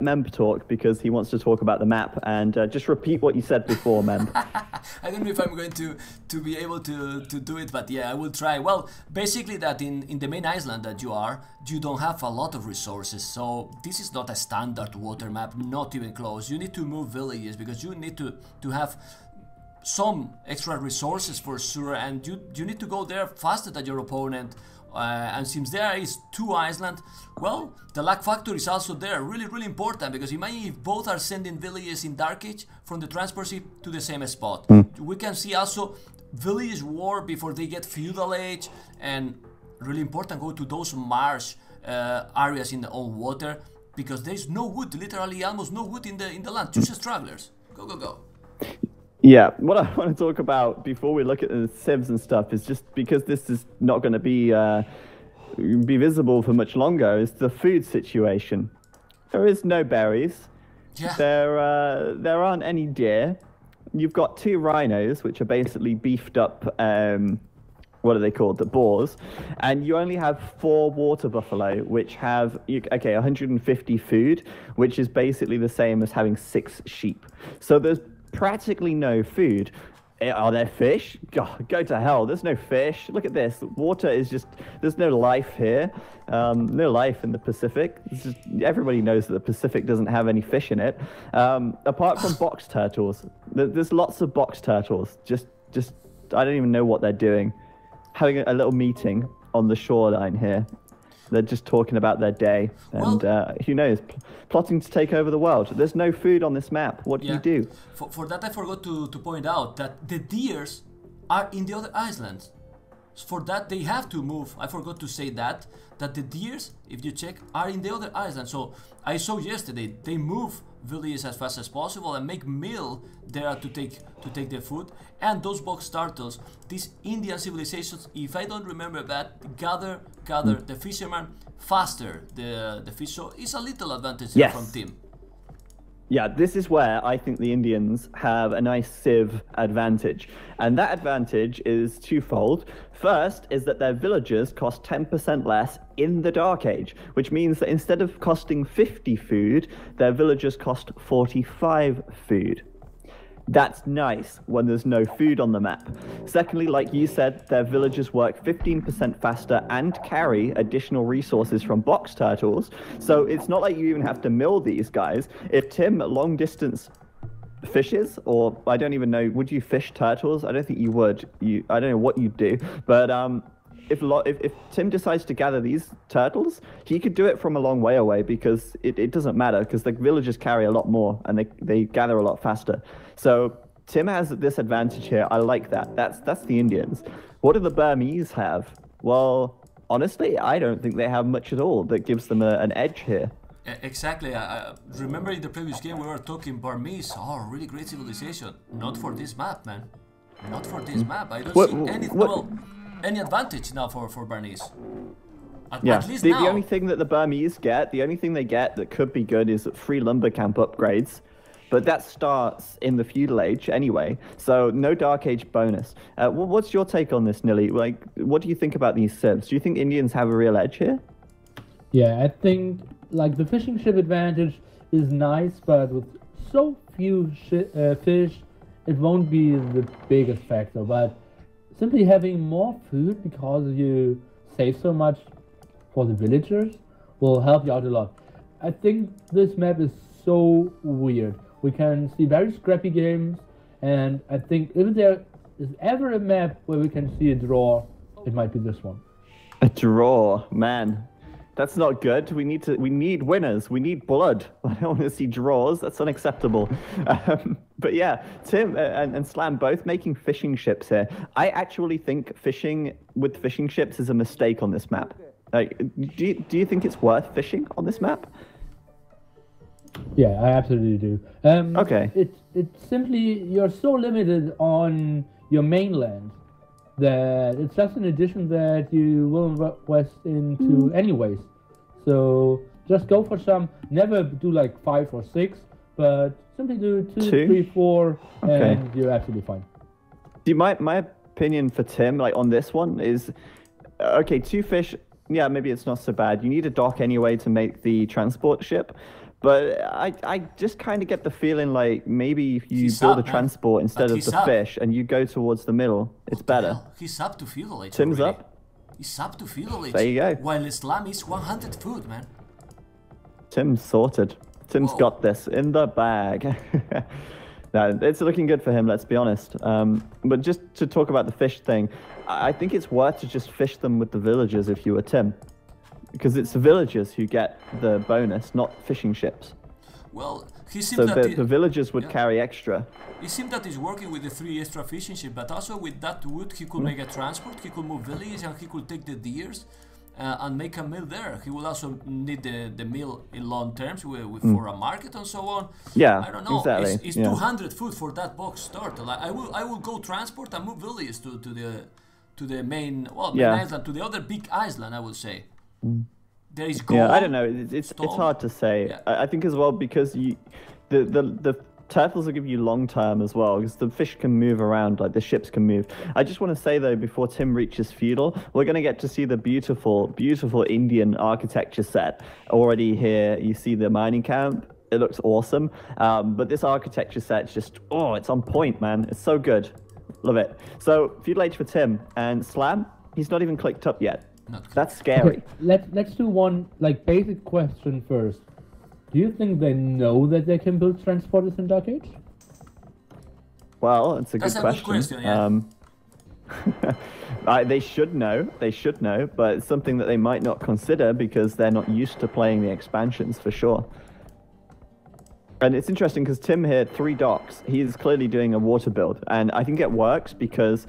Memb talk because he wants to talk about the map, and just repeat what you said before, Memb. I don't know if I'm going to be able to do it, but yeah, I will try. Well, basically that in the main island that you don't have a lot of resources, so this is not a standard water map, not even close. You need to move villages because you need to have some extra resources for sure, and you need to go there faster than your opponent. And since there is 2 islands, well, the lag factor is also there, really important, because imagine if both are sending villages in Dark Age from the transport ship to the same spot. We can see also village war before they get feudal age, and really important, go to those marsh areas on water, because there is no wood, literally almost no wood in the land, just stragglers. Go. Yeah, what I want to talk about before we look at the civs and stuff is just because this is not going to be visible for much longer, is the food situation. There is no berries. Yeah. There aren't any deer. You've got 2 rhinos, which are basically beefed up, what are they called? The boars. And you only have 4 water buffalo, which have, 150 food, which is basically the same as having 6 sheep. So there's practically no food. Are there fish? God, go to hell. There's no fish. Look at this. Water is just, there's no life here. No life in the Pacific. Everybody knows that the Pacific doesn't have any fish in it. Apart from box turtles. There's lots of box turtles. Just, I don't even know what they're doing. Having a little meeting on the shoreline here. They're just talking about their day, and who knows, plotting to take over the world. There's no food on this map. What do you do? For that, I forgot to point out that the deers are in the other islands. For that, they have to move. I forgot to say that the deers, if you check, are in the other island. So I saw yesterday they move villages as fast as possible and make meal there to take their food. And those box turtles, these Indian civilizations, if I don't remember bad, gather the fisherman faster the fish. So it's a little advantage from team. Yeah, this is where I think the Indians have a nice civ advantage. And that advantage is twofold. First is that their villagers cost 10% less in the Dark Age, which means that instead of costing 50 food, their villagers cost 45 food. That's nice when there's no food on the map. Secondly, like you said, their villagers work 15% faster and carry additional resources from box turtles. So it's not like you even have to mill these guys. If Tim long distance fishes, or I don't even know, would you fish turtles? I don't think you would. I don't know what you'd do. But if Tim decides to gather these turtles, he could do it from a long way away because it doesn't matter, because the villagers carry a lot more and they gather a lot faster. So Tim has this advantage here. I like that. That's the Indians. What do the Burmese have? Well, honestly, I don't think they have much at all that gives them an edge here. Exactly. I remember in the previous game we were talking Burmese. Oh, really great civilization. Not for this map, man. Not for this map. I don't see any advantage now for Burmese. At least now. The only thing that the Burmese get, the only thing they get that could be good is free lumber camp upgrades. But that starts in the feudal age anyway, so no Dark Age bonus. What's your take on this, Nilly? Like, what do you think about these civs? Do you think Indians have a real edge here? Yeah, I think like the fishing ship advantage is nice, but with so few fish, it won't be the biggest factor. But simply having more food because you save so much for the villagers will help you out a lot. I think this map is so weird. We can see very scrappy games, and I think if there is ever a map where we can see a draw, it might be this one. A draw, man. That's not good. We need winners. We need blood. I don't want to see draws. That's unacceptable. But yeah, Tim and Slam both making fishing ships here. I actually think fishing with fishing ships is a mistake on this map. Like, do you think it's worth fishing on this map? Yeah, I absolutely do. Okay. It's simply you're so limited on your mainland that it's just an addition that you will invest into anyways. So just go for some. Never do like 5 or 6, but simply do 2, 3, 4, and you're absolutely fine. See, my opinion for Tim, like on this one, is okay. 2 fish. Yeah, maybe it's not so bad. You need a dock anyway to make the transport ship. But I just kind of get the feeling like maybe if you He's build up, a man. transport instead But of he's the up. fish and you go towards the middle, it's What the better. hell? He's up to feudal age. Tim's already. up. He's up to feudal age. There you go. While Islam is 100 food, man. Tim's sorted. Tim's Whoa. got this in the bag. No, it's looking good for him, let's be honest. But just to talk about the fish thing, I think it's worth to just fish them with the villagers if you were Tim. Because it's the villagers who get the bonus, not fishing ships. Well, he seems So that the villagers would carry extra. it seemed that he's working with the 3 extra fishing ships, but also with that wood he could make a transport, he could move villages, and he could take the deers and make a mill there. He will also need the mill in long terms for a market and so on. Yeah, I don't know. exactly. It's yeah. 200 food for that box start. Like, I will go transport and move villages to the main main island, to the other big island. I would say. There is gold. Yeah, I don't know. It's hard to say. Yeah. I think as well because the turtles will give you long term as well because the fish can move around, like the ships can move. I just want to say though, before Tim reaches feudal, we're going to get to see the beautiful Indian architecture set already here. You see the mining camp. It looks awesome. But this architecture set's just it's on point, man. It's so good. Love it. So feudal age for Tim and Slam. He's not even clicked up yet. That's scary. Okay, let's do one like basic question first. Do you think they know that they can build transporters in Dark Age? Well, it's a That's good a good question, yeah. They should know. They should know, but it's something that they might not consider because they're not used to playing the expansions for sure. And it's interesting because Tim here, 3 docks. He's clearly doing a water build, and I think it works because.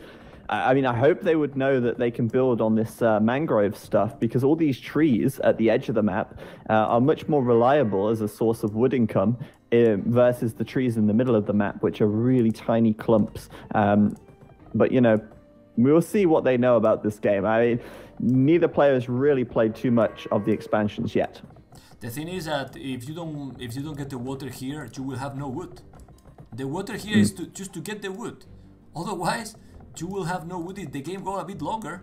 I mean, I hope they would know that they can build on this mangrove stuff because all these trees at the edge of the map are much more reliable as a source of wood income versus the trees in the middle of the map, which are really tiny clumps. But, you know, we'll see what they know about this game. I mean, neither player has really played too much of the expansions yet. The thing is that if you don't get the water here, you will have no wood. The water here is just to get the wood. Otherwise, you will have no wood if the game go a bit longer.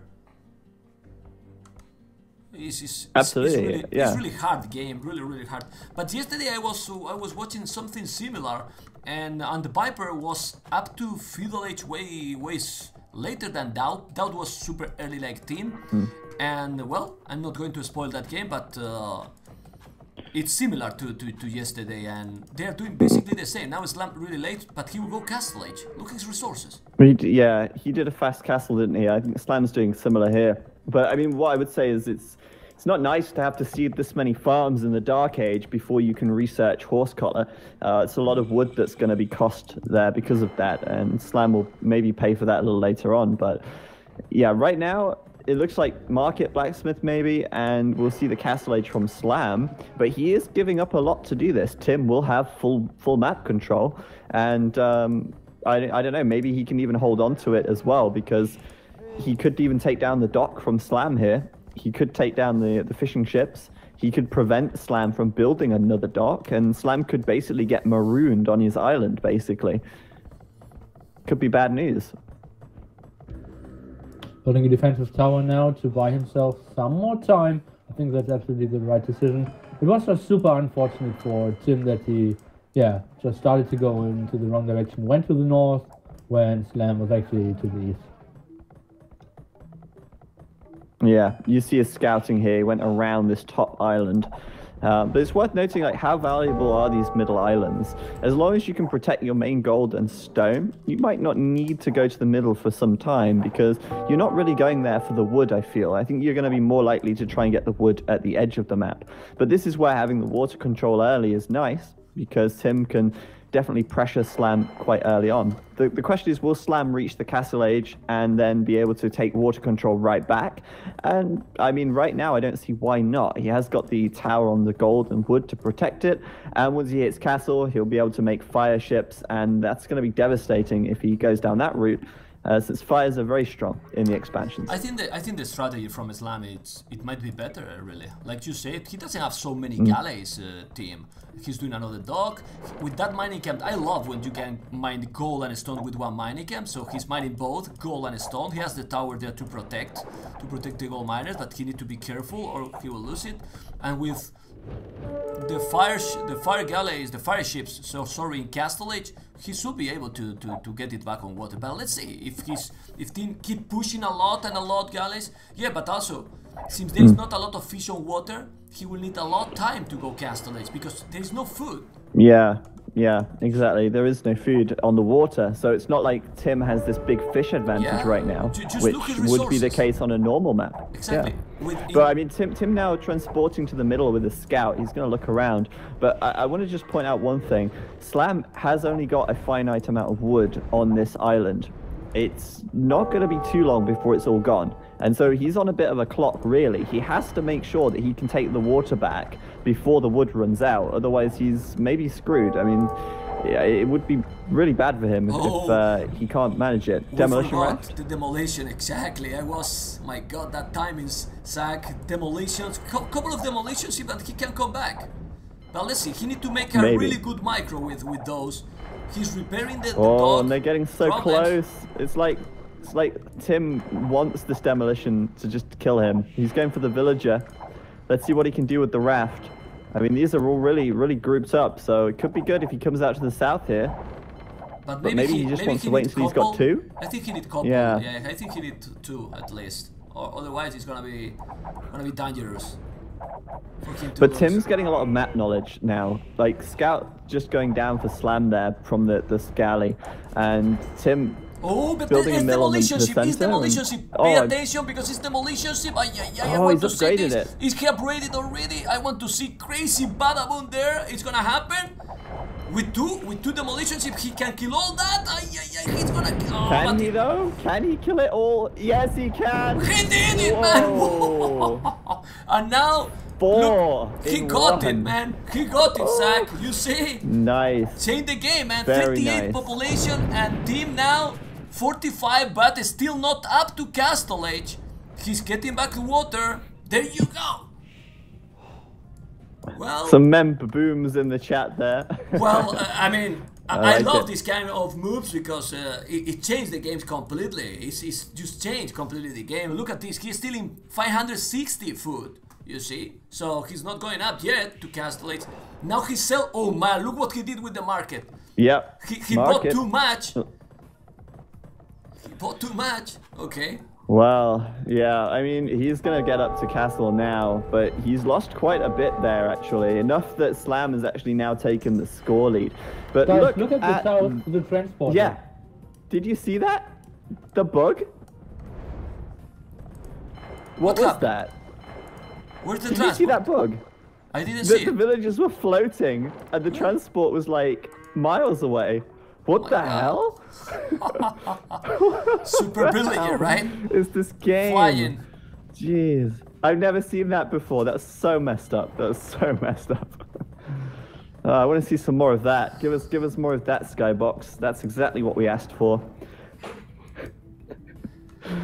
Absolutely, it's really hard game, really hard. But yesterday I was watching something similar, and the Viper was up to feudal age ways later than Doubt. Doubt was super early like Team, and well, I'm not going to spoil that game, but it's similar to yesterday, and they are doing basically the same. Now it's really late, but he will go Castle Age. Look at his resources. He did a fast castle, didn't he? I think Slam's doing similar here. But I mean, what I would say is it's not nice to have to seed this many farms in the Dark Age before you can research horse collar. It's a lot of wood that's going to be cost there because of that, and Slam will maybe pay for that a little later on. But yeah, right now it looks like Market Blacksmith maybe, and we'll see the Castle Age from Slam. But he is giving up a lot to do this. Tim will have full map control, and I don't know, maybe he can even hold on to it as well because he could even take down the dock from Slam here. He could take down the fishing ships. He could prevent Slam from building another dock, and Slam could basically get marooned on his island, basically. Could be bad news. Building a defensive tower now to buy himself some more time. I think that's absolutely the right decision. It was just super unfortunate for Tim that he, just started to go into the wrong direction, went to the north when Slam was actually to the east. Yeah, you see his scouting here. He went around this top island. But it's worth noting, like, how valuable are these middle islands? As long as you can protect your main gold and stone, you might not need to go to the middle for some time because you're not really going there for the wood, I feel. I think you're going to be more likely to try and get the wood at the edge of the map. But this is where having the water control early is nice because Tim can definitely pressure Slam quite early on. The question is, will Slam reach the Castle Age and then be able to take water control right back? And I mean, right now, I don't see why not. He has got the tower on the gold and wood to protect it. And once he hits Castle, he'll be able to make fire ships. And that's going to be devastating if he goes down that route, since fires are very strong in the expansions. I think the strategy from Islam it might be better, really. Like you said, he doesn't have so many galleys, Team. He's doing another dock. With that mining camp, I love when you can mine gold and stone with one mining camp. So he's mining both gold and stone. He has the tower there to protect the gold miners, but he needs to be careful or he will lose it. And with the fire galleys, the fire ships, so sorry, in Castle Age, he should be able to get it back on water. But let's see if team keep pushing a lot galleys. Yeah, but also since there's not a lot of fish on water, he will need a lot of time to go Castle Age because there's no food. Yeah, exactly. There is no food on the water, so it's not like Tim has this big fish advantage right now, which would be the case on a normal map. Exactly. Yeah. But I mean, Tim now transporting to the middle with a scout, he's going to look around. But I want to just point out one thing. Slam has only got a finite amount of wood on this island. It's not going to be too long before it's all gone. And so he's on a bit of a clock, really. He has to make sure that he can take the water back before the wood runs out. Otherwise, he's maybe screwed. I mean, yeah, it would be really bad for him if he can't manage it. Demolition raft? The demolition, exactly. My God, that timing's Zach. Demolitions, couple of demolitions, even he can come back. But let's see, he need to make a really good micro with those. He's repairing the dock. And they're getting so close. It's like Tim wants this demolition to just kill him. He's going for the villager. Let's see what he can do with the raft. I mean, these are all really grouped up, so it could be good if he comes out to the south here. But maybe he just wants to wait until he's got two. I think he need couple. Yeah, I think he need two at least. Or otherwise, it's gonna be dangerous. But Tim's getting a lot of map knowledge now. Like Scout just going down for Slam there from the Scally, and Tim. Oh, but it's demolition ship. It's demolition ship. Pay attention because it's demolition ship. I want to see this. Is he upgraded already? I want to see crazy badaboom there. It's gonna happen. With two demolition ships, he can kill all that. He's gonna kill. Can he though? Can he kill it all? Yes, he can. He did it, man. And now. Look, he got it, man. He got it, Zach. You see? Nice. Change the game, man. Very 58 nice. population and team now 45, but still not up to Castle Age. He's getting back to water. There you go. Well, some booms in the chat there. Well, I mean, I love this kind of moves because it changed the games completely. It's just changed completely the game. Look at this. He's stealing 560 food. You see, so he's not going up yet to Castle Age. Now he sell. Oh man, look what he did with the market. Yep. He bought too much. He bought too much. Okay. Well, yeah. I mean, he's gonna get up to Castle now, but he's lost quite a bit there actually. Enough that Slam has actually now taken the score lead. But guys, look at the south, the transport. Yeah. Did you see that? The bug? What was that? Where's the transport? Did you see that bug? I didn't see it. The villagers were floating and the transport was like miles away. What the hell? Super brilliant, right? Is this game? Flying. Jeez. I've never seen that before. That's so messed up. That was so messed up. I want to see some more of that. Give us more of that, Skybox. That's exactly what we asked for.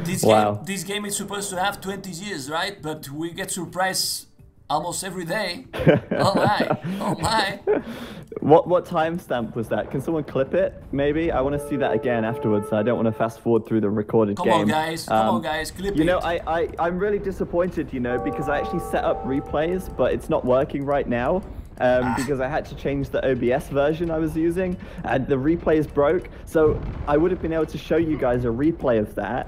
This game is supposed to have 20 years, right? But we get surprised almost every day. Oh my! Oh my! What timestamp was that? Can someone clip it? Maybe I want to see that again afterwards. I don't want to fast forward through the recorded game. Come on, guys! Clip it. You know, I'm really disappointed. You know, because I actually set up replays, but it's not working right now. Because I had to change the OBS version I was using, and the replays broke. So I would have been able to show you guys a replay of that,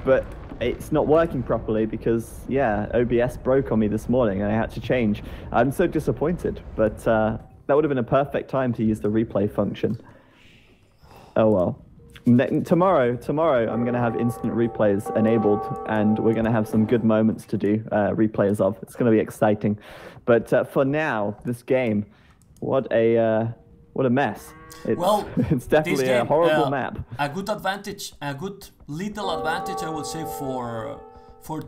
but it's not working properly because, yeah, OBS broke on me this morning and I had to change. I'm so disappointed, but that would have been a perfect time to use the replay function. Oh well. Tomorrow I'm going to have instant replays enabled, and we're going to have some good moments to do replays of. It's going to be exciting. But for now, this game, what a mess. It's definitely a horrible map. A good advantage, a good little advantage, I would say, for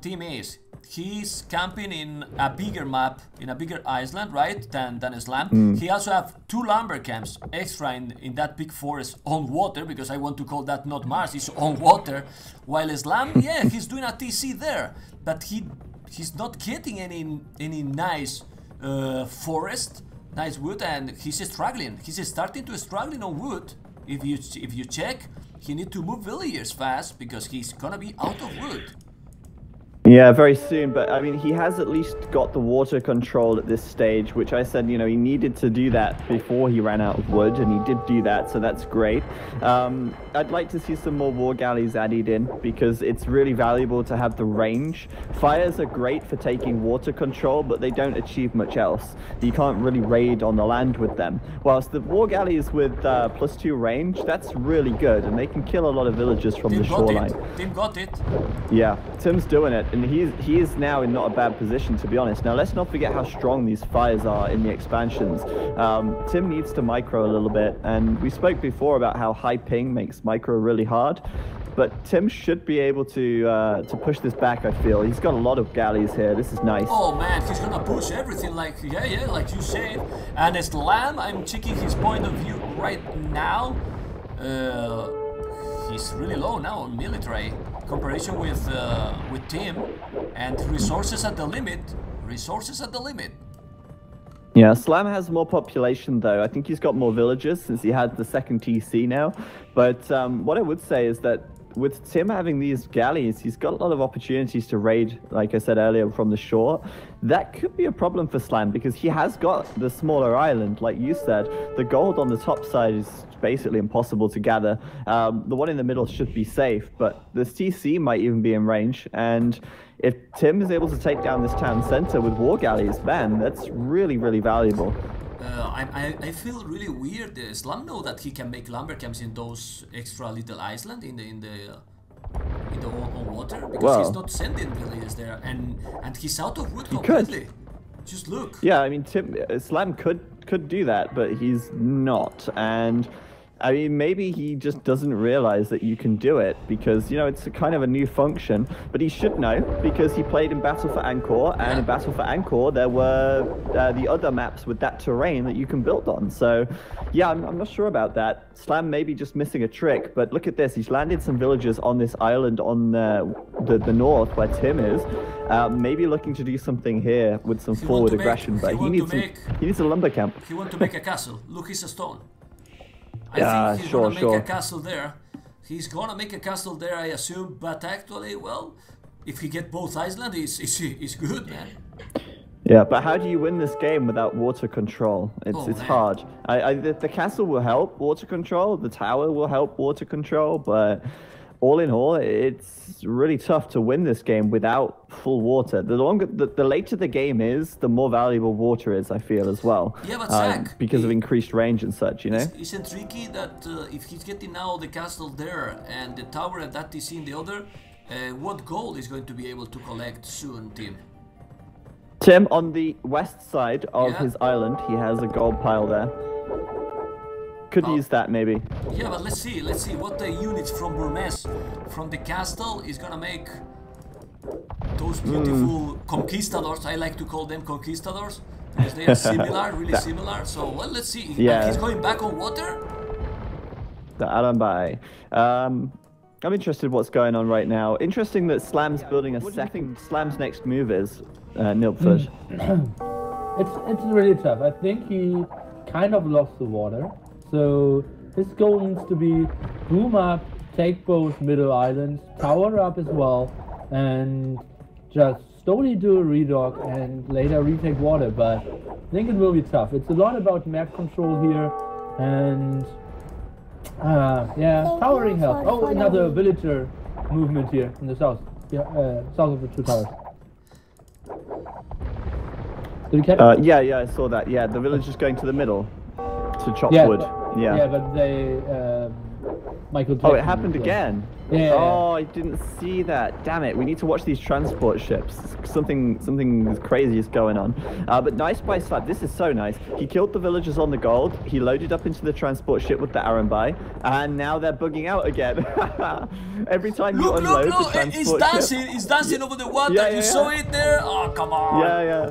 Team is he's camping in a bigger map, in a bigger island, right, than Slam. He also have 2 lumber camps extra in that big forest on water, because I want to call that not Mars, it's on water. While Slam, yeah, he's doing a TC there, but he's not getting any nice forest, nice wood, and he's struggling. He's starting to struggling on wood. If you check, he need to move villagers fast because he's gonna be out of wood. Yeah, very soon, but I mean, he has at least got the water control at this stage, which I said, you know, he needed to do that before he ran out of wood, and he did do that, so that's great. I'd like to see some more war galleys added in, because it's really valuable to have the range. Fires are great for taking water control, but they don't achieve much else. You can't really raid on the land with them. Whilst the war galleys with +2 range, that's really good, and they can kill a lot of villagers from the shoreline. Tim got it. Yeah, Tim's doing it. And he is now in not a bad position, to be honest. Now, let's not forget how strong these fires are in the expansions. Tim needs to micro a little bit, and we spoke before about how high ping makes micro really hard. But Tim should be able to push this back, I feel. He's got a lot of galleys here. This is nice. Oh man, he's gonna push everything like, yeah, like you said. And Slam, I'm checking his point of view right now. He's really low now on military. Comparison with Tim, and resources at the limit. Resources at the limit. Yeah, Slam has more population though. I think he's got more villagers since he had the second TC now. But what I would say is that with Tim having these galleys, he's got a lot of opportunities to raid, like I said earlier, from the shore. That could be a problem for Slam because he has got the smaller island, like you said. The gold on the top side is basically impossible to gather. The one in the middle should be safe, but the TC might even be in range. And if Tim is able to take down this town center with war galleys, man, that's really, really valuable. I feel really weird. Slam know that he can make lumber camps in those extra little island in the on water because he's not sending villagers there, and he's out of wood completely. Just look. Yeah, I mean, Slam could do that, but he's not, and I mean, maybe he just doesn't realize that you can do it because, you know, it's a kind of a new function, but he should know because he played in Battle for Angkor, and in Battle for Angkor, there were the other maps with that terrain that you can build on. So, yeah, I'm not sure about that. Slam may be just missing a trick, but look at this. He's landed some villagers on this island on the north where Tim is. Maybe looking to do something here with some forward aggression, but he needs a lumber camp. He wants to make a castle. Look, he's a stone. I think he's gonna make a castle there. He's gonna make a castle there, I assume. But actually, well, if he get both islands, it's good, man. Yeah, but how do you win this game without water control? It's hard. The castle will help water control. The tower will help water control, but all in all, it's really tough to win this game without full water. The later the game is, the more valuable water is, I feel, as well. Yeah, but Zach, because of increased range and such, you know? Isn't tricky that if he's getting now the castle there and the tower and that is in the other, what gold is going to be able to collect soon, Tim? Tim, on the west side of his island, he has a gold pile there. Could use that, maybe. Yeah, but let's see what the units from Burmese, from the castle, is gonna make those beautiful conquistadors. I like to call them conquistadors because they are similar, really similar. So, well, let's see. Yeah. He's going back on water? The Arambai. I'm interested what's going on right now. Interesting that Slam's building a second. Slam's next move is Nilpford. It's really tough. I think he kind of lost the water. So his goal needs to be boom up, take both middle islands, tower up as well, and just slowly do a redock and later retake water. But I think it will be tough. It's a lot about map control here, and yeah, towering help. Oh, another villager movement here in the south. Yeah, south of the two towers. Did you catch it? Yeah, I saw that. Yeah, the villagers going to the middle to chop wood. Yeah, but they Michael. Oh, it happened again. Yeah. Oh, I didn't see that. Damn it! We need to watch these transport ships. Something crazy is going on. But nice by Slab. This is so nice. He killed the villagers on the gold. He loaded up into the transport ship with the Arambai, and now they're bugging out again. Every time you unload the transport ship, it's dancing over the water. You saw it there? Oh, come on. Yeah.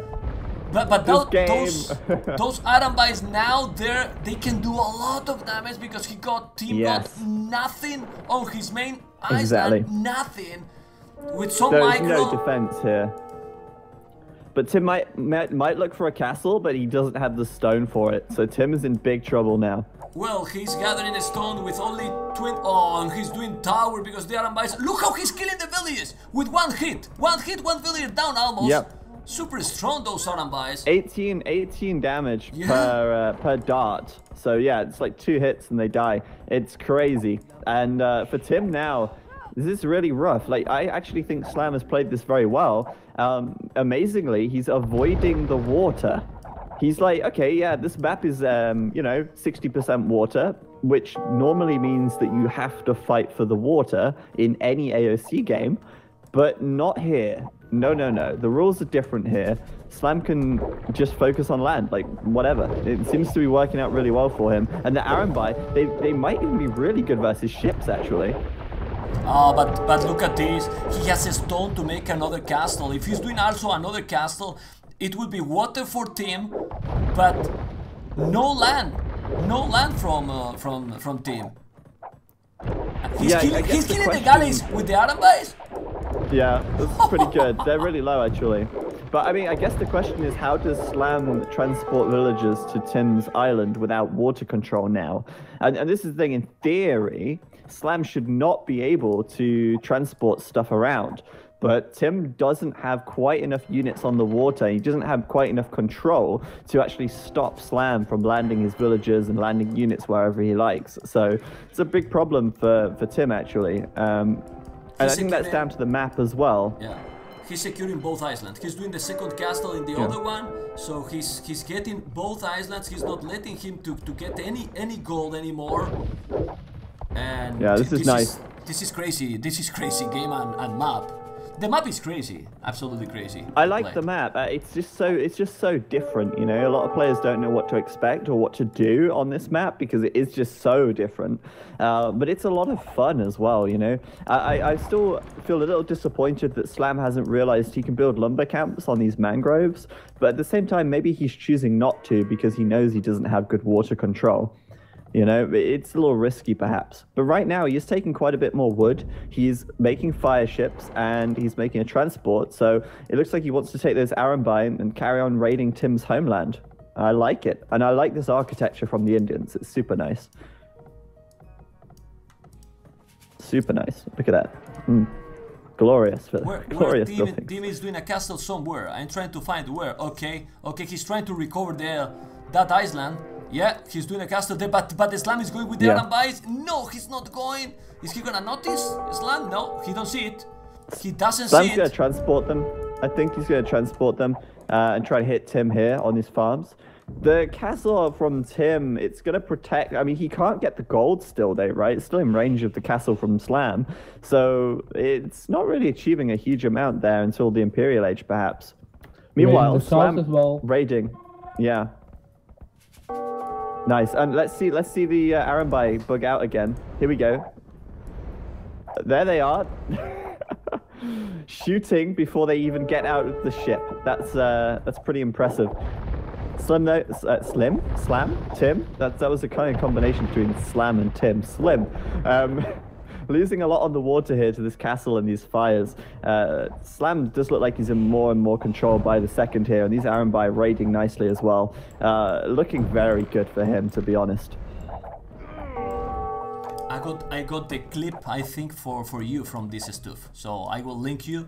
But those Arambais now, they can do a lot of damage because he got got nothing on his main island, nothing. With some There's micro. no defense here. But Tim might look for a castle, but he doesn't have the stone for it. So Tim is in big trouble now. Well, he's gathering a stone with only twin. Oh, and he's doing tower because they are unbiased. Look how he's killing the villages with one hit. One hit, one villager down almost. Yep. Super strong those are unbiased. 18 damage per dart. So yeah, it's like 2 hits and they die. It's crazy. And for Tim now, this is really rough. Like, I actually think Slam has played this very well. Amazingly, he's avoiding the water. He's like, okay, yeah, this map is, you know, 60% water, which normally means that you have to fight for the water in any AOC game, but not here. No, no, no. The rules are different here. Slam can just focus on land, like, whatever. It seems to be working out really well for him. And the Arambai, they might even be really good versus ships, actually. Oh, but look at this. He has a stone to make another castle. If he's doing also another castle, it will be water for Tim, but no land. No land from Tim. He's killing the galleys with the Arambais. Yeah, that's pretty good. They're really low, actually. But, I mean, I guess the question is, how does Slam transport villagers to Tim's island without water control now? And this is the thing, in theory, Slam should not be able to transport stuff around. But Tim doesn't have quite enough units on the water. He doesn't have quite enough control to actually stop Slam from landing his villagers and landing units wherever he likes. So it's a big problem for Tim, actually. And I think that's down to the map as well. Yeah, he's securing both islands. He's doing the second castle in the other one, so he's getting both islands. He's not letting him to get any gold anymore. And yeah, this is nice. This is crazy. This is crazy game and map. The map is crazy, absolutely crazy. I like the map. It's just so different, you know. A lot of players don't know what to expect or what to do on this map because it is just so different. But it's a lot of fun as well, you know. I still feel a little disappointed that Slam hasn't realized he can build lumber camps on these mangroves. But at the same time, maybe he's choosing not to because he knows he doesn't have good water control. You know, it's a little risky perhaps. But right now, he's taking quite a bit more wood. He's making fire ships and he's making a transport. So it looks like he wants to take those Arambai and carry on raiding Tim's homeland. I like it. And I like this architecture from the Indians. It's super nice. Super nice. Look at that. Glorious. Glorious buildings. Tim is doing a castle somewhere. I'm trying to find where. Okay, he's trying to recover that island. Yeah, he's doing a castle there, but Islam is going with the Arambais. No, he's not going. Is he gonna notice Islam? No, he don't see it. He doesn't see it. Islam's gonna transport them. I think he's gonna transport them and try to hit Tim here on his farms. The castle from Tim, it's gonna protect. I mean, he can't get the gold still, though, right? It's still in range of the castle from Slam, so it's not really achieving a huge amount there until the Imperial Age, perhaps. Meanwhile, Slam as well. raiding. Yeah. Nice, and let's see the Arambai bug out again. Here we go. There they are, shooting before they even get out of the ship. That's pretty impressive. Slim, Tim. That was a kind of combination between Slam and Tim. Slim. Losing a lot on the water here to this castle and these fires. Slam does look like he's in more and more control by the second here, and these Arambai raiding nicely as well. Looking very good for him, to be honest. I got the clip, I think, for you from this stuff. So I will link you.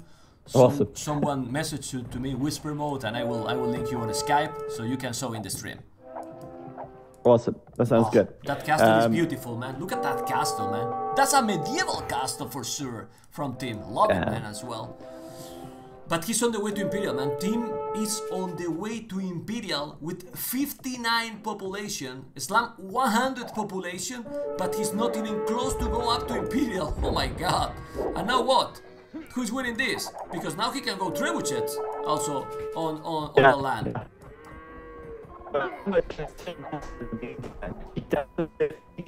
Awesome. Someone messaged to me whisper mode, and I will link you on Skype so you can show in the stream. Awesome. That sounds good. That castle is beautiful, man. Look at that castle, man. That's a medieval castle for sure from Tim. Love it, man, as well. But he's on the way to Imperial, man. Tim is on the way to Imperial with 59 population. Islam 100 population, but he's not even close to go up to Imperial. Oh my god. And now what? Who's winning this? Because now he can go trebuchet also on the land. He doesn't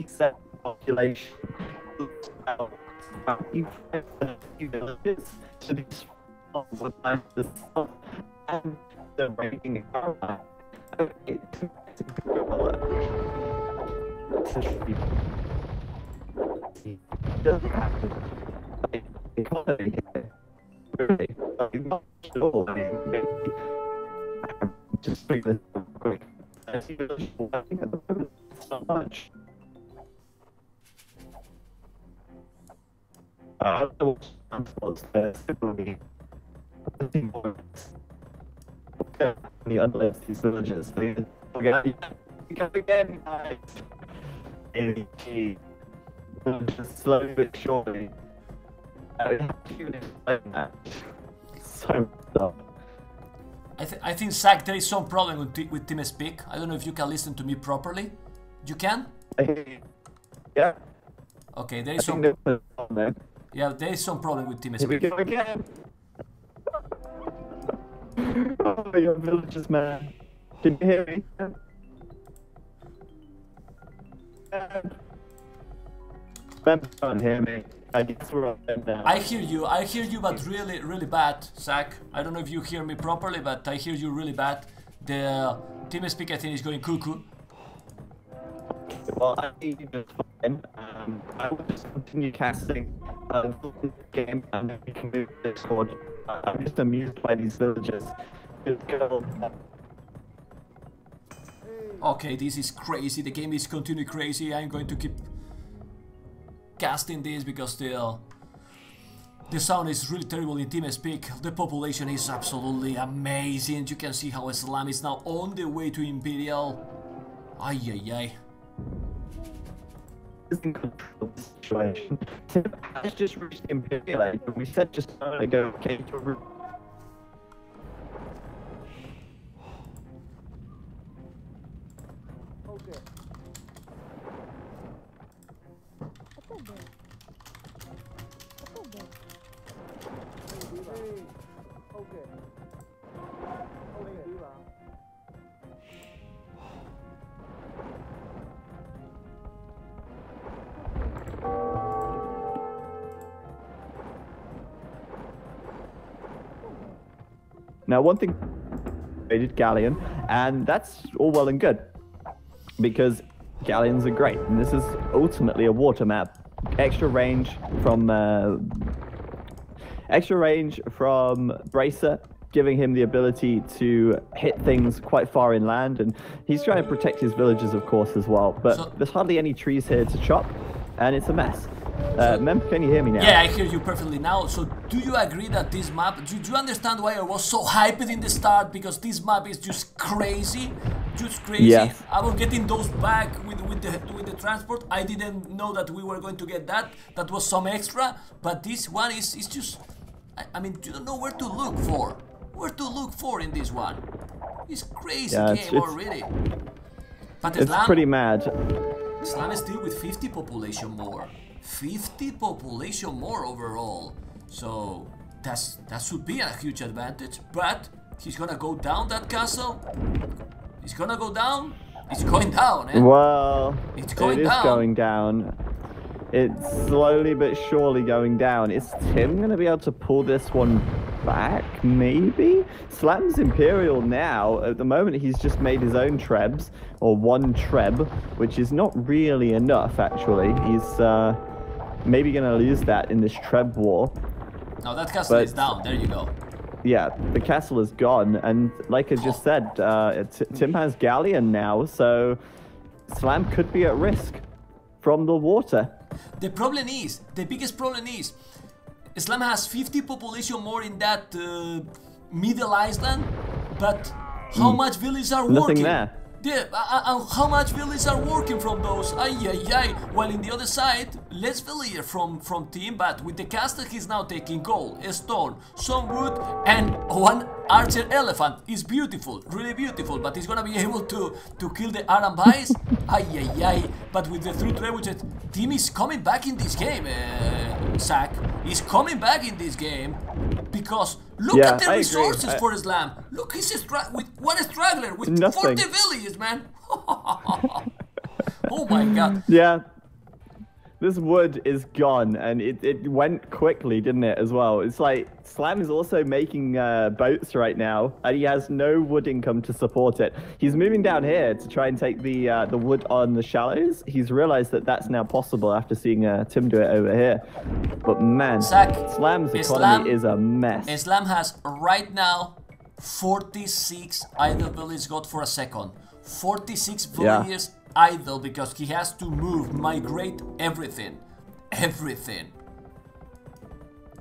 set population to these and the ranking doesn't happen. Economy really, not at all. Just bring this quick. It's not much. I don't know what transports there. Simply, the unlives these villages. You go again, guys. Just slowly but surely. So dumb. I think, Zach, there is some problem with TeamSpeak. I don't know if you can listen to me properly. You can? Yeah. Okay, there is some. Yeah, there is some problem with Here we TeamSpeak. go again. Oh, your villagers, man. Can you hear me? Remember, can't hear me. I guess we're on them now. I hear you, but really, really bad, Zach. I don't know if you hear me properly, but I hear you really bad. The TeamSpeak, I think, is going cuckoo. Well, I think you just fine. I will just continue casting the game and then we can move to Discord. I'm just amused by these villagers. Okay, this is crazy. The game is continuing crazy. I'm going to keep casting this because the sound is really terrible in TeamSpeak. The population is absolutely amazing. You can see how Islam is now on the way to Imperial. Ay, ay, ay. In control of the situation. Has just reached Imperial Age, and we said just a moment ago, okay, to Now, one thing, rated Galleon, and that's all well and good, because Galleons are great, and this is ultimately a water map. Extra range from Bracer, giving him the ability to hit things quite far inland, and he's trying to protect his villagers, of course, as well. But there's hardly any trees here to chop, and it's a mess. Mem, can you hear me now? Yeah, I hear you perfectly now. So, do you agree that this map... Do you understand why I was so hyped in the start? Because this map is just crazy. Just crazy. Yes. I was getting those back with the transport. I didn't know that we were going to get that. That was some extra. But this one is just... I mean, you don't know where to look for. Where to look for in this one. It's crazy game already. But it's pretty mad. Islam is still with 50 population more. 50 population more overall, so that should be a huge advantage. But he's gonna go down that castle. He's gonna go down. It's going down. Eh? Well, it's going it is down. Going down. It's slowly but surely going down. Is Tim gonna be able to pull this one back? Maybe. Slam's Imperial now. At the moment, he's just made his own trebs, or one treb, which is not really enough. Actually, he's maybe gonna lose that in this treb war. No, that castle is down. There you go. Yeah, the castle is gone, and like I just said, Tim has Galleon now, so Slam could be at risk from the water. The problem is, the biggest problem is, Islam has 50 population more in that middle island, but how much villages are working? Nothing there. Yeah, how much villages are working from those? Ay, ay, ay. While in the other side, less villagers from team, but with the castle he's now taking gold, stone, some wood, and one archer elephant. It's beautiful, really beautiful, but he's gonna be able to kill the Arambais. Ay, ay, ay. But with the 3 trebuchets, team is coming back in this game, Zach. He's coming back in this game because look at the resources for Islam. Look, he's with one straggler with nothing. 40 villages, man. Oh my god. Yeah. This wood is gone, and it went quickly, didn't it, as well? It's like, Slam is also making boats right now, and he has no wood income to support it. He's moving down here to try and take the wood on the shallows. He's realized that that's now possible after seeing Tim do it over here. But man, Zach, Slam's economy is a mess. Islam has right now 46 idle villages got for a second. 46 villages idle because he has to move, migrate everything. Everything.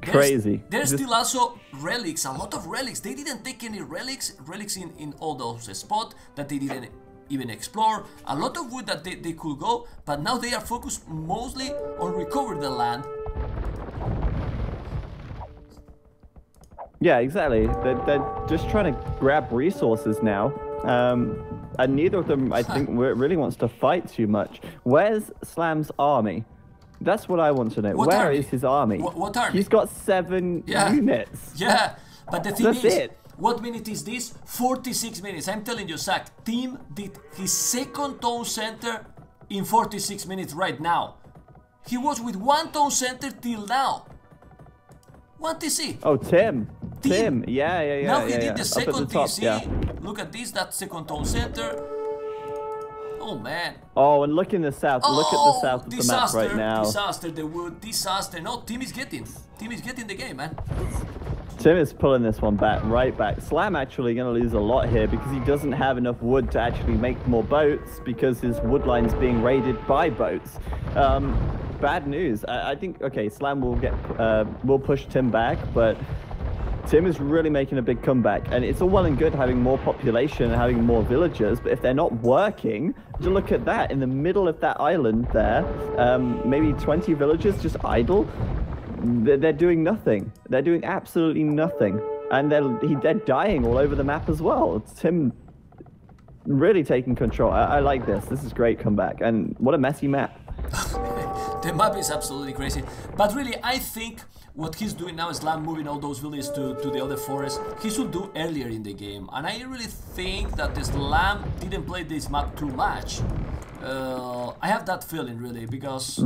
crazy. There's still also relics, a lot of relics. They didn't take any relics in all those spots that they didn't even explore. A lot of wood that they could go, but now they are focused mostly on recover the land. Yeah, exactly. They're just trying to grab resources now. And neither of them, I think, really wants to fight too much. Where's Slam's army? That's what I want to know. Where is his army? What army? He's got 7 units. Yeah, but the thing That's is, it. what minute is this? 46 minutes. I'm telling you, Zach, Team did his second town center in 46 minutes right now. He was with 1 town center till now. What is he? Oh, Tim. Yeah. Now he did the second top, TC. yeah. Look at this, that second town center. Oh man. Oh, and look in the south. Look at the south of the map right now. Disaster, the wood, disaster. No, Team is getting the game, man. Tim is pulling this one back, right back. Slam actually going to lose a lot here because he doesn't have enough wood to actually make more boats because his wood line's being raided by boats. Bad news. I think, okay, Slam will push Tim back, but Tim is really making a big comeback, and it's all well and good having more population and having more villagers, but if they're not working, to look at that, in the middle of that island there, maybe 20 villagers just idle, they're doing nothing. They're doing absolutely nothing, and they're dying all over the map as well. It's Tim really taking control. I like this. This is great comeback, and what a messy map. The map is absolutely crazy, but really I think what he's doing now is Slam moving all those villages to the other forest. He should do earlier in the game, and I really think that the Slam didn't play this map too much. I have that feeling really, because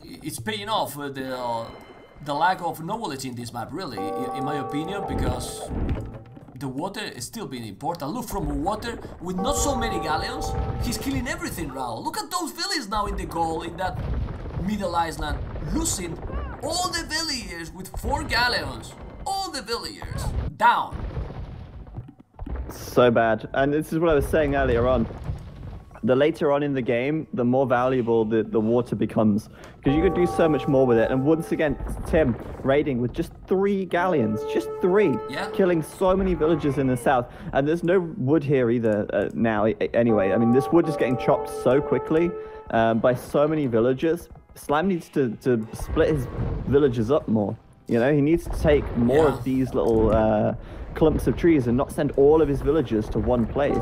it's paying off the lack of knowledge in this map really, in my opinion, because the water is still being important. Look, from water with not so many galleons, he's killing everything, Raul. Look at those villages now in the goal in that middle island, losing all the villagers with 4 galleons. All the villagers down. So bad. And this is what I was saying earlier on. The later on in the game, the more valuable the water becomes, because you could do so much more with it. And once again, Tim raiding with just 3 galleons, just 3, killing so many villagers in the south. And there's no wood here either now. Anyway, I mean, this wood is getting chopped so quickly by so many villagers. Slam needs to split his villagers up more. You know, he needs to take more of these little clumps of trees and not send all of his villagers to one place.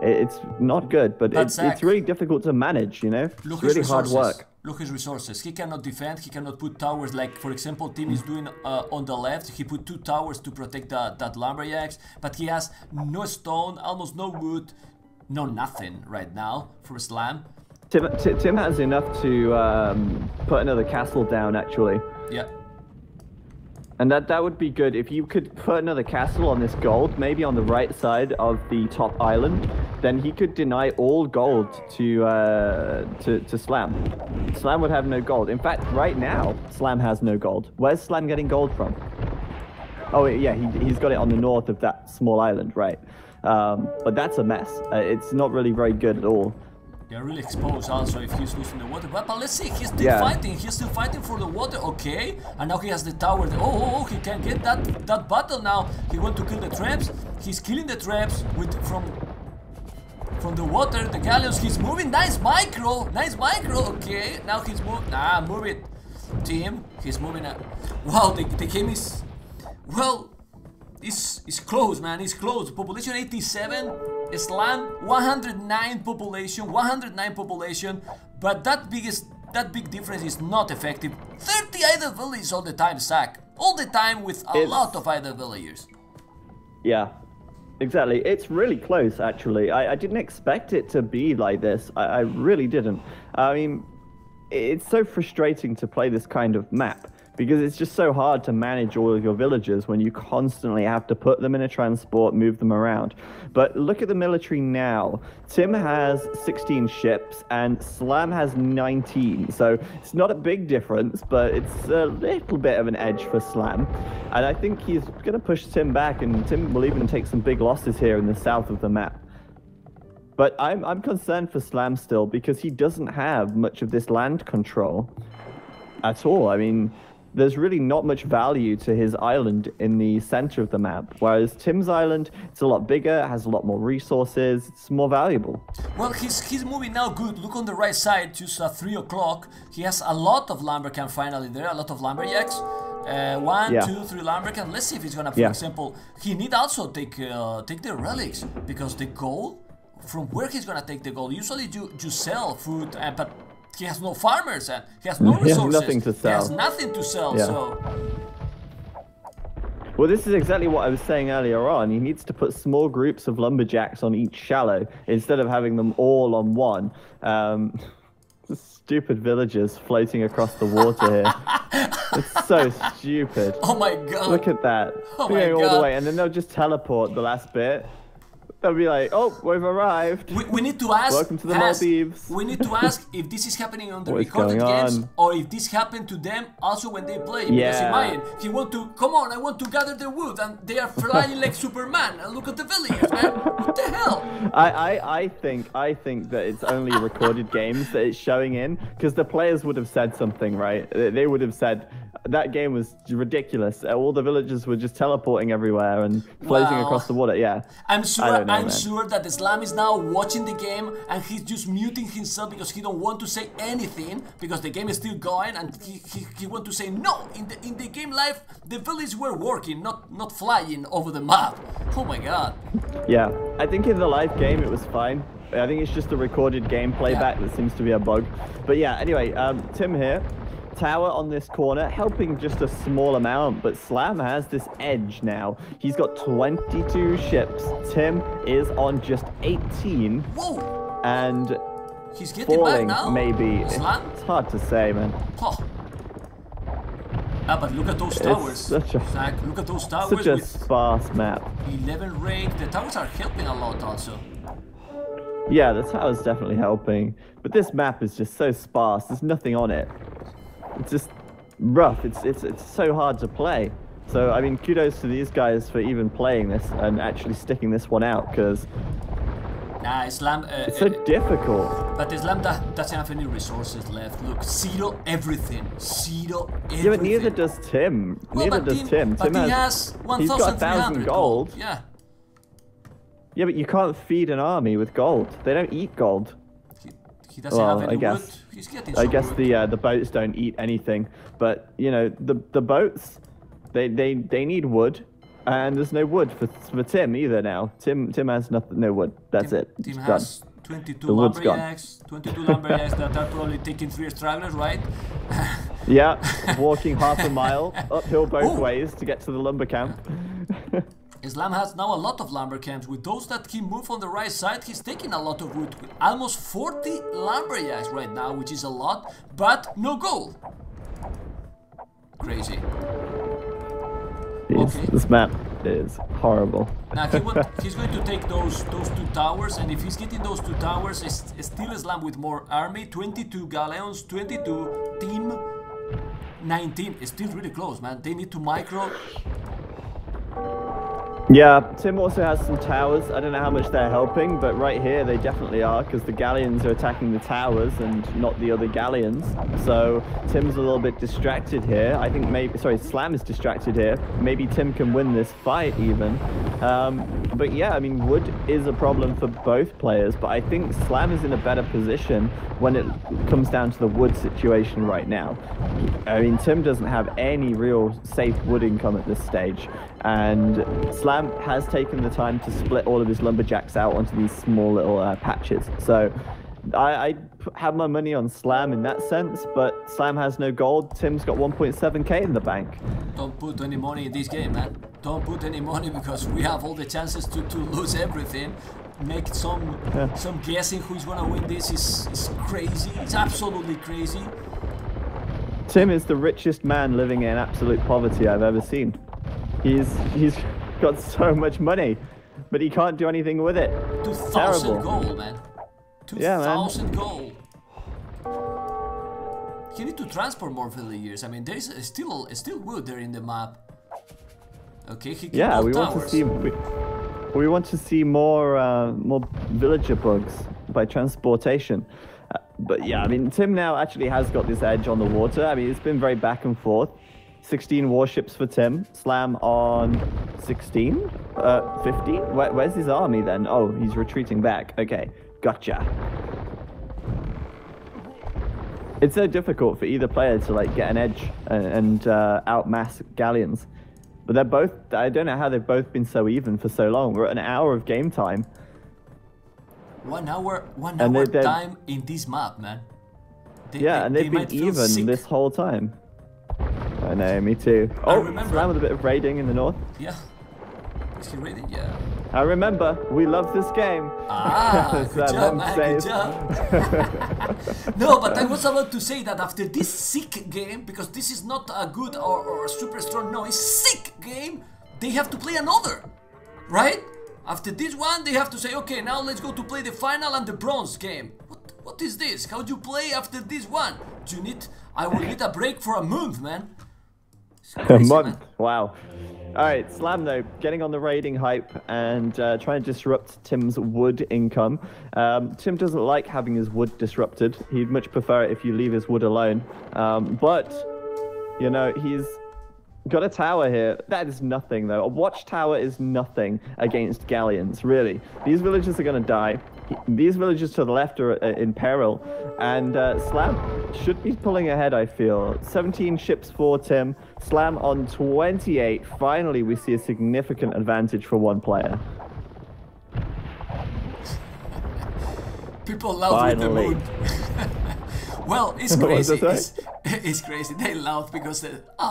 It's not good, but it's really difficult to manage, you know? It's really hard work. Look his resources. He cannot defend, he cannot put towers like, for example, Tim is doing on the left. He put 2 towers to protect that lumberjacks, but he has no stone, almost no wood, no nothing right now for Slam. Tim has enough to put another castle down, actually. Yeah. And that would be good if you could put another castle on this gold, maybe on the right side of the top island. Then he could deny all gold to Slam. Slam would have no gold. In fact, right now, Slam has no gold. Where's Slam getting gold from? Oh yeah, he's got it on the north of that small island, right? But that's a mess. It's not really very good at all. They're really exposed also if he's losing the water. But let's see, he's still fighting. He's still fighting for the water, okay. And now he has the tower. Oh, he can get that battle now. He wants to kill the traps. He's killing the traps from the water, the galleons. He's moving. Nice micro, okay. Now he's moving. Move it. Team, he's moving up. Wow, the game is... Well, it's close, man. It's close. Population 87. Slam 109 population, but that big difference is not effective. 30 idle villagers all the time, Zach. All the time with a lot of idle villagers. Yeah, exactly. It's really close, actually. I didn't expect it to be like this. I really didn't. I mean, it's so frustrating to play this kind of map, because it's just so hard to manage all of your villagers when you constantly have to put them in a transport, move them around. But look at the military now. Tim has 16 ships and Slam has 19. So it's not a big difference, but it's a little bit of an edge for Slam. And I think he's going to push Tim back, and Tim will even take some big losses here in the south of the map. But I'm concerned for Slam still, because he doesn't have much of this land control at all. I mean... there's really not much value to his island in the center of the map. Whereas Tim's island, it's a lot bigger, has a lot more resources, it's more valuable. Well, he's moving now good. Look on the right side, just at 3 o'clock. He has a lot of lumbercamp finally there, a lot of lumberjacks. 1, 2, 3 lumbercamp. Let's see if he's gonna, for example, he need also take the relics, because the gold, from where he's gonna take the gold? Usually you sell food, but he has no farmers and he has no resources. He has nothing to sell. He has nothing to sell, so... Well, this is exactly what I was saying earlier on. He needs to put small groups of lumberjacks on each shallow instead of having them all on one. Stupid villagers floating across the water here. It's so stupid. Oh my god. Look at that. Oh They're going my god. all the way, and then they'll just teleport the last bit. They'll be like, oh, we've arrived. We need to ask. Welcome to the Maldives. We need to ask if this is happening on the What is recorded going games, on? or if this happened to them also when they play. Because imagine, he want to, come on, I want to gather the wood, and they are flying like Superman, and look at the villagers, man. What the hell? I think that it's only recorded games that it's showing in, because the players would have said something, right? They would have said, that game was ridiculous. All the villagers were just teleporting everywhere and floating across the water. Yeah. I'm sure that Slam is now watching the game and he's just muting himself because he don't want to say anything because the game is still going, and he want to say no. In the game live, the villagers were working, not flying over the map. Oh my god. Yeah. I think in the live game it was fine. I think it's just the recorded game playback that seems to be a bug. But yeah. Anyway, Tim here. Tower on this corner, helping just a small amount, but Slam has this edge now. He's got 22 ships. Tim is on just 18. Whoa! And he's getting falling, back now. maybe. Slam? It's hard to say, man. Oh. Ah, but look at those towers. Such a, Zach, look at those towers such a with sparse map. 11 rank. The towers are helping a lot also. Yeah, the tower's definitely helping, but this map is just so sparse. There's nothing on it. It's just rough. It's so hard to play. So I mean, kudos to these guys for even playing this and actually sticking this one out, because Nah, Islam. it's so difficult. But Islam doesn't have any resources left. Look, zero everything. Zero everything. Yeah, but neither does Tim. Well, Neither does Tim. But Tim he has he's got 1,000 gold. Yeah. Yeah, but you can't feed an army with gold. They don't eat gold. He doesn't have any wood. He's getting some I guess wood. the boats don't eat anything, but you know the boats, they need wood, and there's no wood for Tim either now. Tim has no wood. That's it. Tim It's has done. 22 The wood's gone. lumberjacks. 22 lumberjacks that are probably taking 3 stragglers, right? Yeah, walking half a mile uphill both ways to get to the lumber camp. Islam has now a lot of lumber camps. With those that he moved on the right side, he's taking a lot of wood. Almost 40 lumberjacks right now, which is a lot, but no gold. Crazy. Okay. This map is horrible. Now he's going to take those 2 towers, and if he's getting those 2 towers, it's still Islam with more army. 22 galleons, 22 team, 19. It's still really close, man. They need to micro. Yeah, Tim also has some towers. I don't know how much they're helping, but right here they definitely are, because the galleons are attacking the towers and not the other galleons. So Tim's a little bit distracted here. I think Slam is distracted here. Maybe Tim can win this fight even. But yeah, I mean, wood is a problem for both players, but I think Slam is in a better position when it comes down to the wood situation right now. I mean, Tim doesn't have any real safe wood income at this stage, and Slam has taken the time to split all of his lumberjacks out onto these small little patches. So I have my money on Slam in that sense, but Slam has no gold. Tim's got 1.7k in the bank. Don't put any money in this game, man. Don't put any money, because we have all the chances to lose everything. Make some guessing who's gonna win this is crazy. It's absolutely crazy. Tim is the richest man living in absolute poverty I've ever seen. He's got so much money, but he can't do anything with it. 2,000 gold, man. 2,000 Yeah, gold. You need to transport more villagers. I mean, there is still wood there in the map. Okay, he can build towers. We want to see more villager bugs by transportation. But yeah, I mean, Tim now actually has got this edge on the water. I mean, it's been very back and forth. 16 warships for Tim. Slam on 16? 15? Where's his army then? Oh, he's retreating back. Okay, gotcha. It's so difficult for either player to like get an edge and outmass Galleons. But they're both, I don't know how they've both been so even for so long. We're at an hour of game time. 1 hour they're time in this map, man. And they've been even this whole time. I know, me too. Oh, Slam with a bit of raiding in the north. Yeah. Is he raiding? Yeah. I remember, we love this game. Ah, good job, man, good job. No, but I was about to say that after this sick game, because this is not a good or super strong, no, it's sick game, they have to play another, right? After this one, they have to say, okay, now let's go to play the final and the bronze game. What is this? How do you play after this one? I will need a break for a month, man. Crazy, a month, man. Wow. Alright, Slam though, getting on the raiding hype and trying to disrupt Tim's wood income. Tim doesn't like having his wood disrupted. He'd much prefer it if you leave his wood alone. But, you know, he's got a tower here. That is nothing though. A watchtower is nothing against galleons, really. These villagers are going to die. These villagers to the left are in peril. And Slam should be pulling ahead, I feel. 17 ships for Tim. Slam on 28. Finally, we see a significant advantage for one player. People love with the moon. Well, it's crazy. It's crazy. They laugh because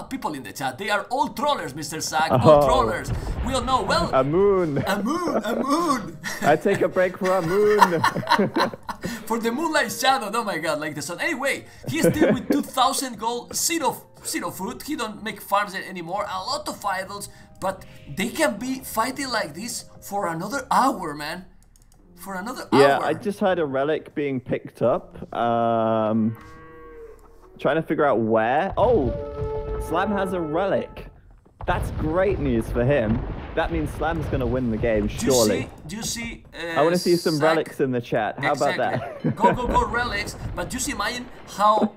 people in the chat, they are all trollers, Mr. Sack. All trollers. We all know. Well, a moon. A moon. A moon. I take a break for a moon. For the moonlight shadow. Oh my God, like the sun. Anyway, he's still with 2,000 gold, zero food. He don't make farms anymore. A lot of idols, but they can be fighting like this for another hour, man. For another hour. Yeah, I just heard a relic being picked up. Trying to figure out where. Oh, Slam has a relic. That's great news for him. That means Slam's going to win the game, surely. Do you see? I want to see some relics in the chat. How about that? Go relics. But you see, Mayan, how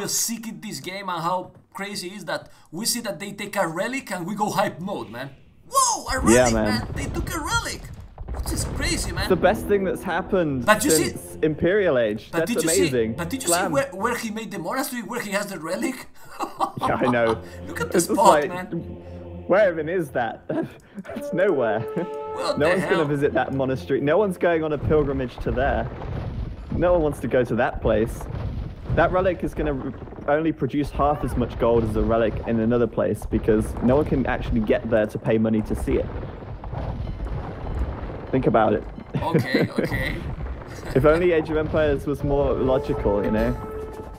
sick is this game and how crazy is that we see that they take a relic and we go hype mode, man. Whoa, a relic, man. They took a relic. This is crazy, man. It's the best thing that's happened since Imperial Age. That's amazing. But did you see where he made the monastery, where he has the relic? Yeah, I know. Look at the spot, man. Where even is that? It's nowhere. No one's going to visit that monastery. No one's going on a pilgrimage to there. No one wants to go to that place. That relic is going to only produce half as much gold as a relic in another place because no one can actually get there to pay money to see it. Think about it. Okay. If only Age of Empires was more logical, you know,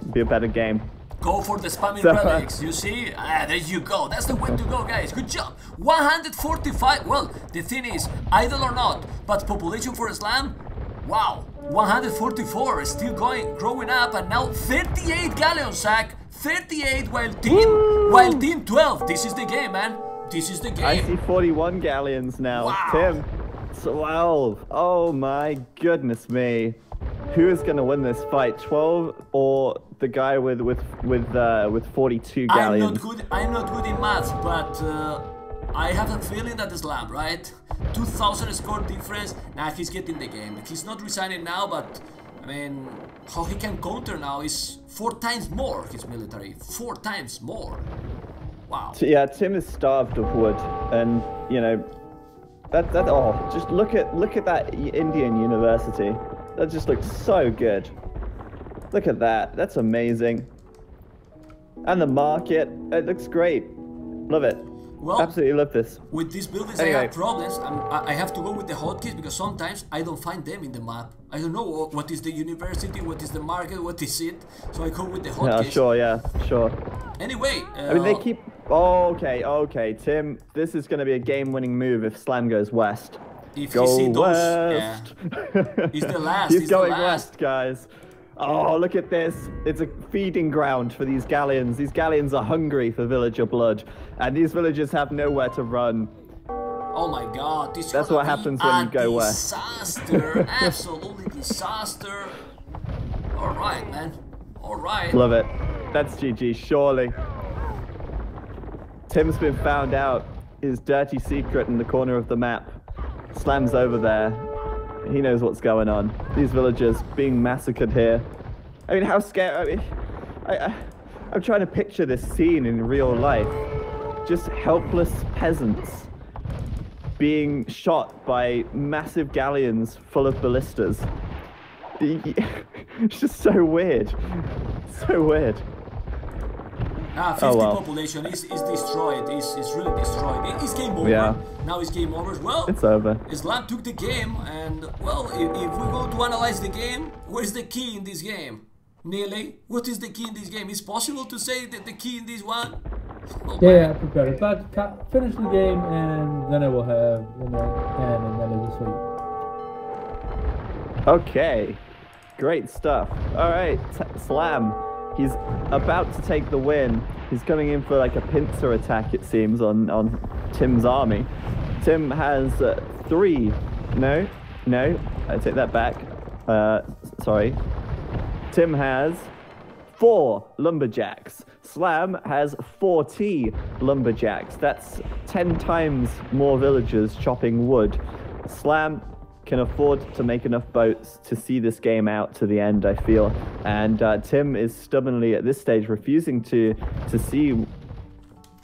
it'd be a better game. Go for the spamming relics, you see? There you go. That's the way to go, guys. Good job. 145. Well, the thing is, idle or not, but population for Slam, wow. 144 is still growing up, and now 38 galleons, Sack. 38 while team 12. This is the game, man. This is the game. I see 41 galleons now. Wow. Tim, 12. Oh my goodness me. Who is going to win this fight? 12 or the guy with 42 galleons? I'm not good in maths, but I have a feeling that Slam, right? 2,000 score difference. Nah, he's getting the game. He's not resigning now, but I mean, how he can counter now is 4 times more his military. 4 times more. Wow. So, yeah, Tim is starved of wood, and you know just look at that Indian university. That just looks so good. Look at that. That's amazing. And the market, it looks great. Love it. Well, absolutely love this. With these buildings, anyway. I have problems. I have to go with the hotkeys because sometimes I don't find them in the map. I don't know what is the university, what is the market, what is it. So I go with the hotkeys. Yeah, sure. Anyway, I mean, they keep. Oh, okay. Tim, this is going to be a game-winning move if Slam goes west. If go you see those, west. Yeah. He's the last. He's going west, guys. Oh, look at this. It's a feeding ground for these galleons. These galleons are hungry for villager blood. And these villagers have nowhere to run. Oh my God. That's what happens when you go west. Disaster. Absolutely disaster. Alright, man. Alright. Love it. That's GG, surely. Tim's been found out. His dirty secret in the corner of the map. Slam's over there. He knows what's going on. These villagers being massacred here. I mean, how scary. I'm trying to picture this scene in real life. Just helpless peasants being shot by massive galleons full of ballistas. It's just so weird. So weird. 50 population is destroyed. Is really destroyed. It's game over. Yeah. Now it's game over. Well, it's over. Islam took the game, and well, if we go to analyze the game, where's the key in this game? Nearly, what is the key in this game? Is possible to say that the key in this one? Oh, yeah, prepare it. But finish the game, and then I will have and then it will sleep. Okay, great stuff. All right, Slam. He's about to take the win. He's coming in for like a pincer attack, it seems, on Tim's army. Tim has 3. No, I take that back. Sorry. Tim has 4 lumberjacks. Slam has 40 lumberjacks. That's 10 times more villagers chopping wood. Slam can afford to make enough boats to see this game out to the end, I feel. And Tim is stubbornly at this stage refusing to see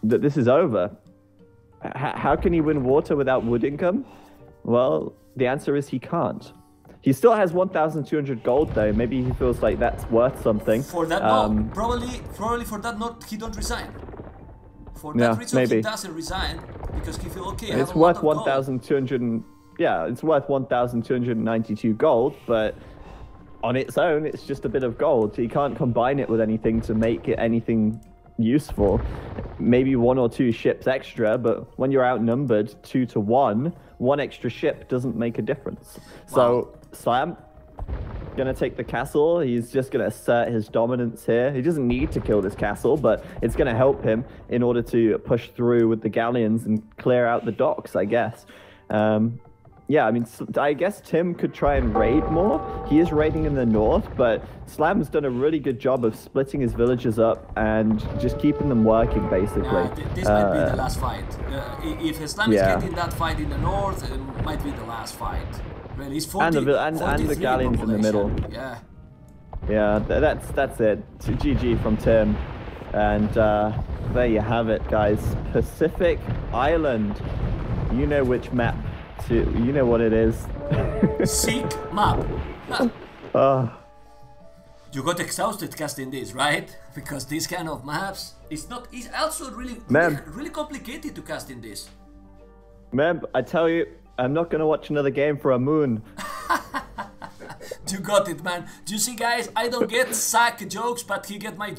that this is over. How can he win water without wood income? Well, the answer is he can't. He still has 1,200 gold though. Maybe he feels like that's worth something. For that, no, probably for that, not he don't resign. For that reason, maybe. he doesn't resign because he feel okay. It's worth 1,200. Yeah, it's worth 1,292 gold, but on its own, it's just a bit of gold. He can't combine it with anything to make it anything useful. Maybe 1 or 2 ships extra, but when you're outnumbered 2 to 1, 1 extra ship doesn't make a difference. Wow. So Slam gonna take the castle. He's just gonna assert his dominance here. He doesn't need to kill this castle, but it's gonna help him in order to push through with the galleons and clear out the docks, I guess. Yeah, I mean, I guess Tim could try and raid more. He is raiding in the north, but Slam's done a really good job of splitting his villagers up and just keeping them working, basically. This might be the last fight. If Slam is getting that fight in the north, it might be the last fight. Really, it's 40, and the galleons in the middle. Yeah. Yeah, that's it. GG from Tim. And there you have it, guys. Pacific Island. You know which map. You know what it is. Seek map. You got exhausted casting this, right? Because these kind of maps, it's also really complicated to cast in this. Mem, I tell you, I'm not gonna watch another game for a moon. You got it, man. Do you see, guys? I don't get sack jokes, but he get my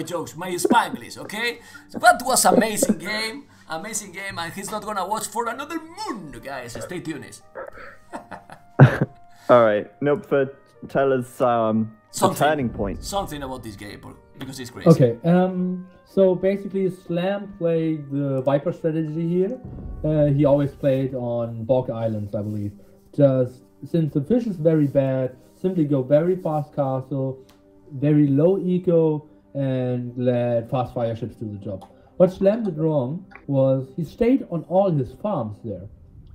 jokes, my Spanglish, okay? So that was amazing game. Amazing game, and he's not gonna watch for another moon, guys. Stay tuned. All right, Nopfer, tell us the turning point. Something about this game, because it's crazy. Okay, so basically Slam played the Viper strategy here. He always played on Bog Islands, I believe. Just since the fish is very bad, simply go very fast castle, very low eco, and let fast fire ships do the job. What Slam did wrong was he stayed on all his farms there.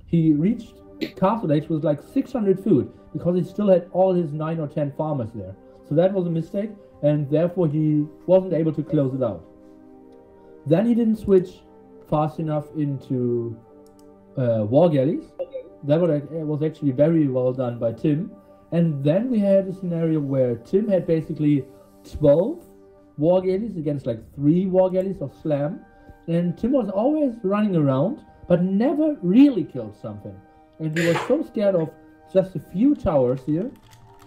He reached castle age with like 600 food because he still had all his 9 or 10 farmers there. So that was a mistake, and therefore he wasn't able to close it out. Then he didn't switch fast enough into war galleys. That was actually very well done by Tim. And then we had a scenario where Tim had basically 12 war galleys against like 3 war galleys of Slam, and Tim was always running around but never really killed something, and he was so scared of just a few towers here,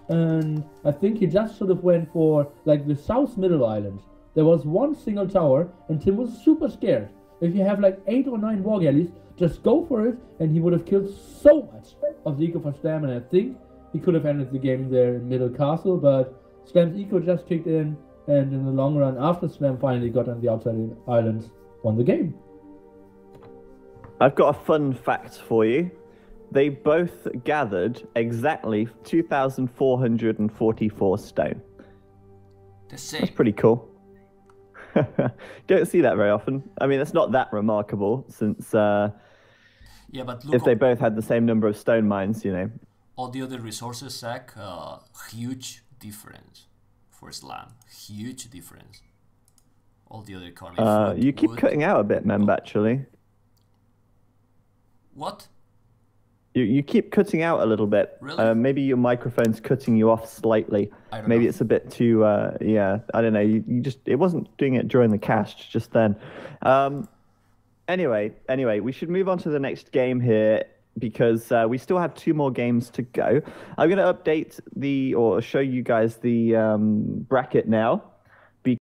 and I think he just should have went for like the south middle island. There was 1 single tower and Tim was super scared. If you have like 8 or 9 war galleys, just go for it, and he would have killed so much of the eco for Slam, and I think he could have ended the game there in middle castle, but Slam's eco just kicked in, and in the long run, after Slam finally got on the outside islands, won the game. I've got a fun fact for you. They both gathered exactly 2,444 stone. The same. That's pretty cool. Don't see that very often. I mean, it's not that remarkable since Yeah, but look, if they both had the same number of stone mines, all the other resources, Zach, huge difference for Islam. Huge difference. All the other economy. You keep cutting out a bit, Memb, actually. What? You keep cutting out a little bit. Really? Maybe your microphone's cutting you off slightly. Maybe it's a bit too, yeah, I don't know. You just, it wasn't doing it during the cast, just then. Anyway, we should move on to the next game here because we still have 2 more games to go. I'm going to update or show you guys the bracket now.